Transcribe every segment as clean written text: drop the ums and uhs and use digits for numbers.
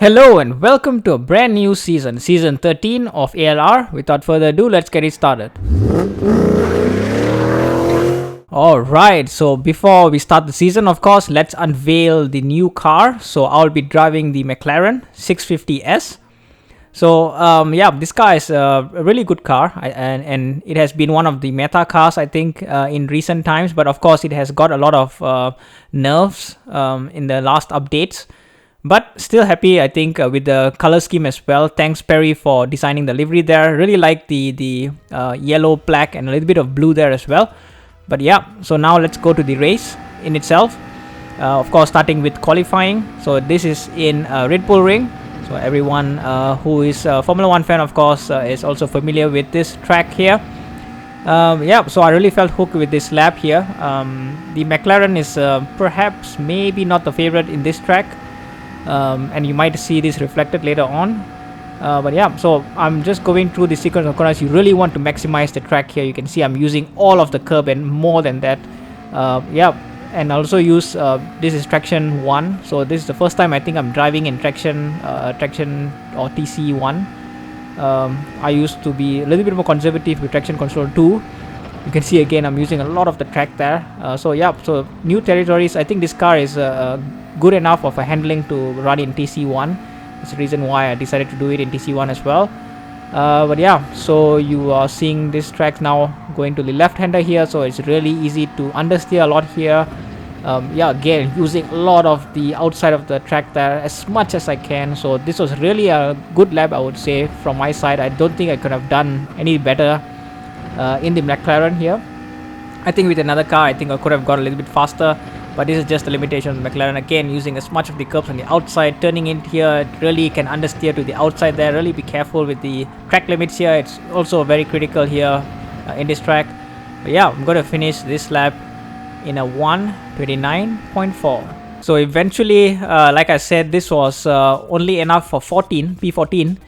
Hello and welcome to a brand new season 13 of ALR. Without further ado, let's get it started. Alright, so before we start the season, of course, let's unveil the new car. So I'll be driving the McLaren 650S. So this car is a really good car, and it has been one of the meta cars, I think, in recent times. But of course, it has got a lot of nerfs in the last updates. But still happy, I think, with the color scheme as well. Thanks, Perry, for designing the livery there. Really like the yellow, black, and a little bit of blue there as well. But yeah, so now let's go to the race in itself. Of course, starting with qualifying. So this is in Red Bull Ring. So everyone who is a Formula 1 fan, of course, is also familiar with this track here. So I really felt hooked with this lap here. The McLaren is perhaps maybe not the favorite in this track. And you might see this reflected later on. So I'm just going through the sequence of corners. You really want to maximize the track here. You can see I'm using all of the curb and more than that. And also use this is traction 1. So this is the first time I think I'm driving in traction or TC1. I used to be a little bit more conservative with traction control 2. You can see again I'm using a lot of the track there. So new territories. I think this car is good enough of a handling to run in TC1. That's the reason why I decided to do it in TC1 as well. So you are seeing this track now going to the left-hander here, so it's really easy to understeer a lot here. Again, using a lot of the outside of the track there as much as I can. So this was really a good lap, I would say, from my side. I don't think I could have done any better in the McLaren here. I think with another car, I think I could have got a little bit faster. But this is just the limitation of the McLaren. Again, using as much of the curbs on the outside, turning it here, it really can understeer to the outside there. Really be careful with the track limits here. It's also very critical here in this track. But yeah, I'm going to finish this lap in a 1:29.4. So eventually, like I said, this was only enough for P14.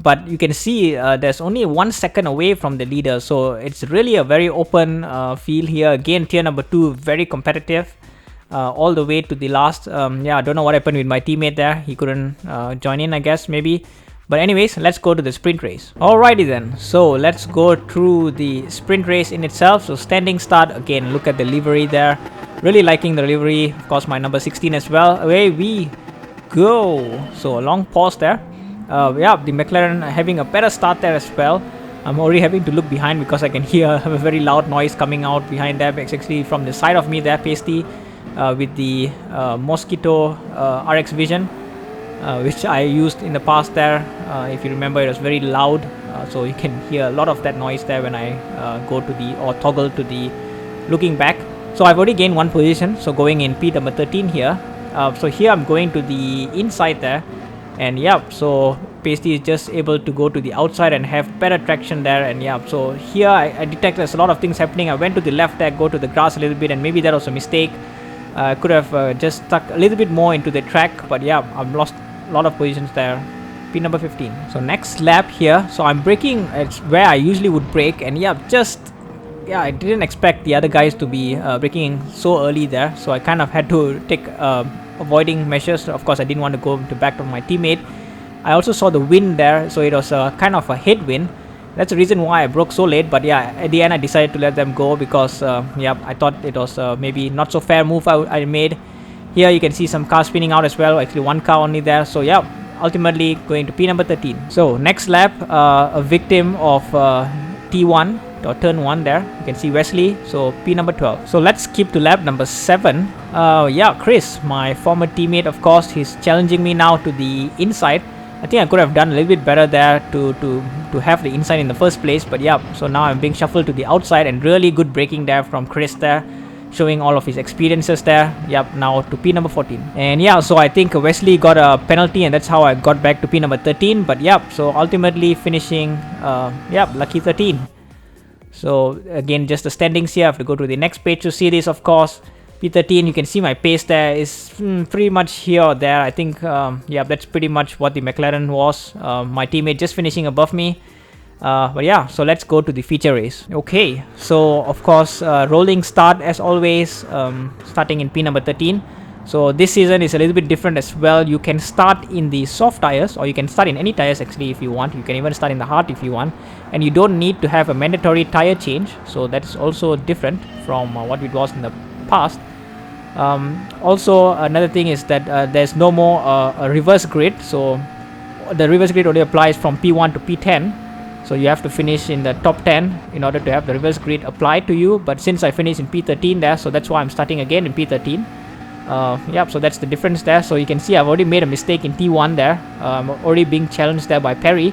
But you can see there's only 1 second away from the leader. So it's really a very open field here. Again, tier number 2, very competitive. All the way to the last. I don't know what happened with my teammate there. He couldn't join in, I guess, maybe. But anyways, let's go to the sprint race. Alrighty then. So let's go through the sprint race in itself. So standing start. Again, look at the livery there. Really liking the livery. Of course, my number 16 as well. Away we go. So a long pause there. The McLaren having a better start there as well. I'm already having to look behind because I can hear a very loud noise coming out behind there. Actually from the side of me there, Pasty. With the Mosquito RX Vision, which I used in the past there. If you remember, it was very loud, so you can hear a lot of that noise there when I go to the or toggle to the looking back. So I've already gained 1 position, so going in P number 13 here. So here I'm going to the inside there, and so Pasty is just able to go to the outside and have better traction there. And so here I detect there's a lot of things happening. I went to the left there, go to the grass a little bit, and maybe that was a mistake. I could have just stuck a little bit more into the track, but I've lost a lot of positions there. P number 15. So next lap here. So I'm braking. It's where I usually would brake, and I didn't expect the other guys to be braking so early there. So I kind of had to take avoiding measures. Of course, I didn't want to go to back of my teammate. I also saw the wind there, so it was kind of a headwind. That's the reason why I broke so late. But at the end I decided to let them go because I thought it was maybe not so fair move I made. Here you can see some cars spinning out as well. Actually 1 car only there. So ultimately going to P number 13. So next lap, a victim of T1 or turn 1 there. You can see Wesley. So P number 12. So let's skip to lap number 7. Chris, my former teammate, of course, he's challenging me now to the inside. I think I could have done a little bit better there to have the inside in the first place. But so now I'm being shuffled to the outside, and really good braking there from Chris there, showing all of his experiences there. Now to P number 14. And so I think Wesley got a penalty, and that's how I got back to P number 13. But so ultimately finishing lucky 13. So again, just the standings here. I have to go to the next page to see this, of course. P13, you can see my pace there is pretty much here or there. I think that's pretty much what the McLaren was. My teammate just finishing above me. So let's go to the feature race. Okay, so of course rolling start as always, starting in P number 13. So this season is a little bit different as well. You can start in the soft tires, or you can start in any tires actually if you want. You can even start in the hard if you want, and you don't need to have a mandatory tire change. So that's also different from what it was in the past. Also, another thing is that there's no more a reverse grid. So the reverse grid only applies from P1 to P10. So you have to finish in the top 10 in order to have the reverse grid applied to you. But since I finished in P13 there, so that's why I'm starting again in P13. Yep, so that's the difference there. So you can see I've already made a mistake in T1 there. I'm already being challenged there by Perry.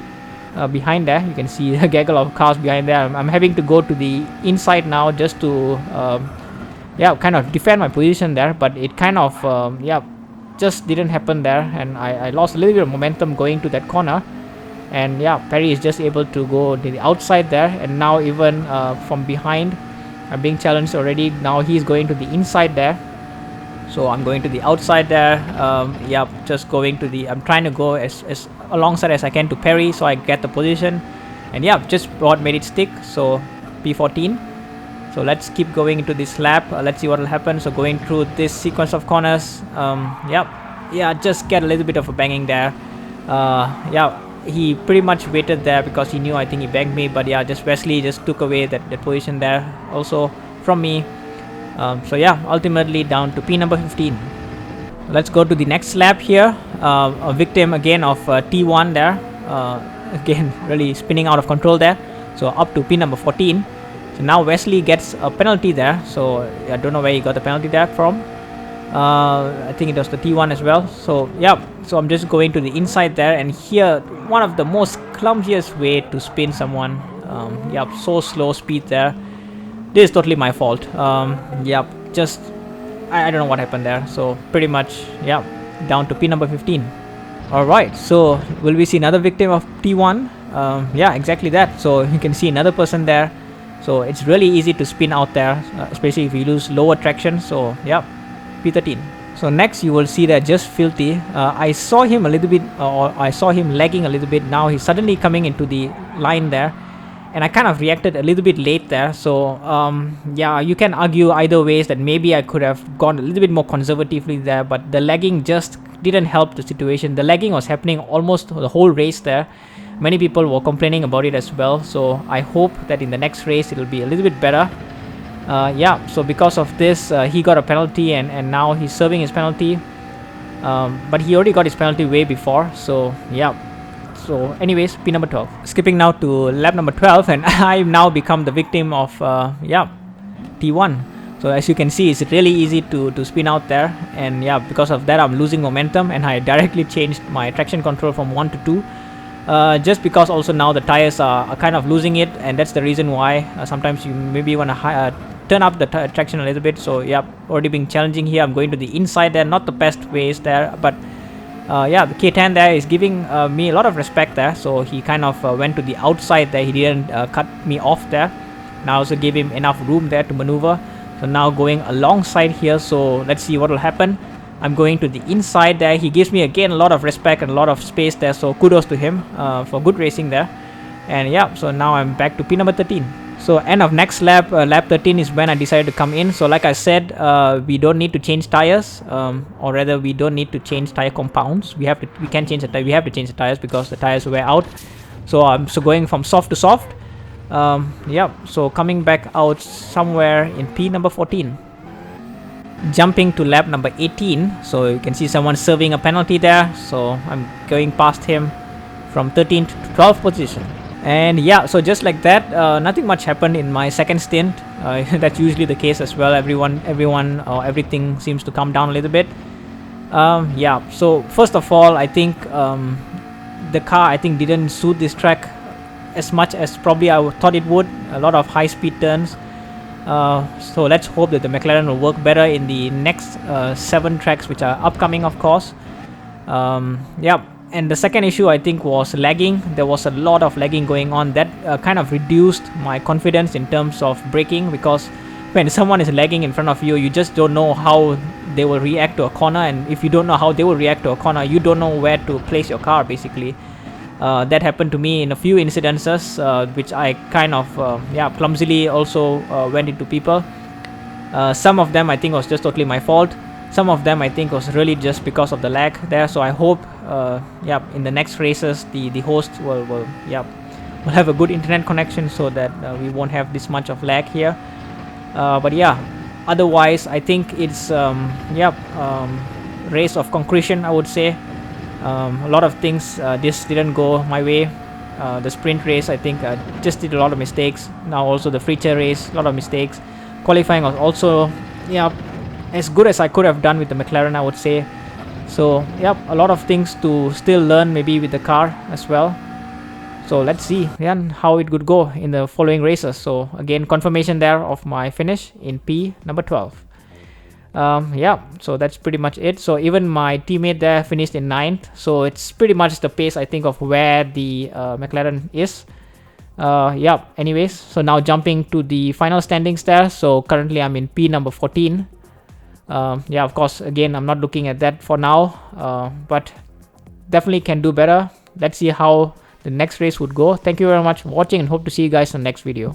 Behind there, you can see a gaggle of cars behind there. I'm having to go to the inside now just to yeah, kind of defend my position there. But it kind of yeah, just didn't happen there, and I lost a little bit of momentum going to that corner. And yeah, Perry is just able to go to the outside there, and now even from behind I'm being challenged already. Now he's going to the inside there, so I'm going to the outside there. Yeah, just going to the, I'm trying to go as alongside as I can to Perry so I get the position. And yeah, just what made it stick. So P14. So let's keep going into this lap. Let's see what will happen. So going through this sequence of corners, yeah, just get a little bit of a banging there. Yeah, he pretty much waited there because he knew I think he banged me, but yeah, just Wesley just took away that position there also from me. So yeah, ultimately down to P number 15. Let's go to the next lap here. A victim again of T1 there. Again, really spinning out of control there. So up to P number 14. So now Wesley gets a penalty there. So I don't know where he got the penalty there from. I think it was the T1 as well. So yeah, so I'm just going to the inside there, and here one of the most clumsiest way to spin someone. Yeah, so slow speed there. This is totally my fault. Yeah, just I don't know what happened there. So pretty much, yeah, down to P number 15. Alright, so will we see another victim of T1? Yeah, exactly that. So you can see another person there. So it's really easy to spin out there, especially if you lose lower traction. So yeah, P13. So next you will see that Just Filthy. I saw him a little bit, or I saw him lagging a little bit. Now he's suddenly coming into the line there, and I kind of reacted a little bit late there. So yeah, you can argue either ways that maybe I could have gone a little bit more conservatively there, but the lagging just didn't help the situation. The lagging was happening almost the whole race there. Many people were complaining about it as well. So I hope that in the next race it'll be a little bit better. Yeah, so because of this, he got a penalty, and now he's serving his penalty. But he already got his penalty way before. So yeah. So anyways, P number 12. Skipping now to lap number 12, and I've now become the victim of yeah, T1. So as you can see, it's really easy to spin out there, and yeah, because of that I'm losing momentum, and I directly changed my traction control from 1 to 2. Just because also now the tires are kind of losing it, and that's the reason why sometimes you maybe want to turn up the traction a little bit. So yeah, already being challenging here. I'm going to the inside there, not the best ways there, but yeah, the K10 there is giving me a lot of respect there. So he kind of went to the outside there. He didn't cut me off there. Now also gave him enough room there to maneuver. So now going alongside here. So let's see what will happen. I'm going to the inside there. He gives me again a lot of respect and a lot of space there. So kudos to him for good racing there. And yeah, so now I'm back to P number 13. So end of next lap, lap 13 is when I decided to come in. So like I said, we don't need to change tires, or rather we don't need to change tire compounds. We can change the tire. We have to change the tires because the tires wear out. So I'm going from soft to soft. Yeah, so coming back out somewhere in P number 14. Jumping to lap number 18. So you can see someone serving a penalty there. So I'm going past him from 13th to 12th position. And yeah, so just like that, nothing much happened in my second stint. That's usually the case as well. Everything seems to come down a little bit. Yeah, so first of all, I think the car didn't suit this track as much as probably I thought it would. A lot of high speed turns. So let's hope that the McLaren will work better in the next 7 tracks which are upcoming, of course. Yeah. And the second issue I think was lagging. There was a lot of lagging going on. That kind of reduced my confidence in terms of braking, because when someone is lagging in front of you, you just don't know how they will react to a corner, and if you don't know how they will react to a corner, you don't know where to place your car basically. That happened to me in a few incidences, which I kind of yeah, clumsily also went into people. Some of them I think was just totally my fault. some of them I think was really just because of the lag there. So I hope in the next races the host will have a good internet connection, so that we won't have this much of lag here. But yeah, otherwise I think it's race of conclusion, I would say. A lot of things this didn't go my way. The sprint race, I think just did a lot of mistakes. Now also the feature race, a lot of mistakes. Qualifying was also as good as I could have done with the McLaren, I would say. So a lot of things to still learn, maybe with the car as well. So let's see how it could go in the following races. So again, confirmation there of my finish in P number 12. So that's pretty much it. So even my teammate there finished in 9th, so it's pretty much the pace, I think, of where the McLaren is. Anyways, so now jumping to the final standings there. So currently I'm in P number 14. Of course, again, I'm not looking at that for now, but definitely can do better. Let's see how the next race would go. Thank you very much for watching, and hope to see you guys in the next video.